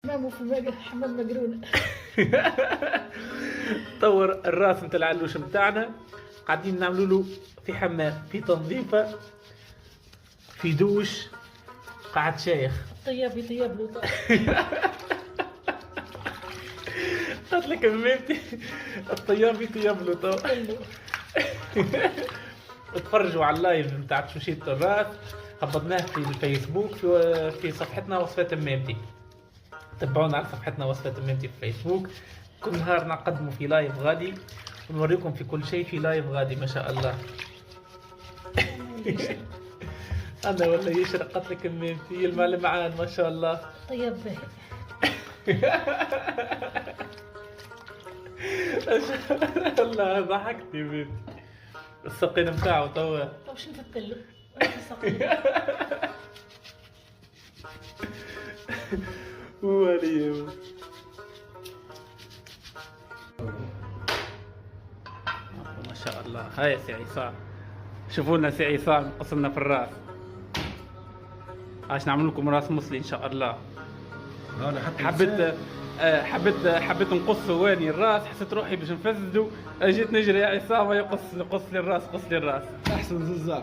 حمام في حمام مقرون. طور الراس نتاع العلوش نتاعنا، قاعدين نعملوا له في حمام، في تنظيفه، في دوش، قاعد شيخ. طياب يطيب له. قالت لك ميمتي الطياب يطيب له تو. اتفرجوا على اللايف نتاع تشوشية الراس، هبطناه في الفيسبوك في صفحتنا وصفات ميمتي. تابعونا على صفحتنا وصفات ميمتي في الفيسبوك، كل نهار نقدموا في لايف غادي ونوريكم في كل شيء في لايف غادي ما شاء الله. انا ولا يشرق قالت لك ميمتي المال معان ما شاء الله. طيب به. والله ضحكتني بنتي. السقين نتاعو توا. طب شنو نفتلو؟ وليه ما شاء الله. هاي سي عصام، شوفوا لنا سي عصام قصلنا في الراس، عاش نعمل لكم راس مصلي ان شاء الله. حبيت نقص واني الراس، حسيت روحي باش نفسدو، اجيت نجري يا عصام يقص لي الراس، قص لي الراس احسن زلزال.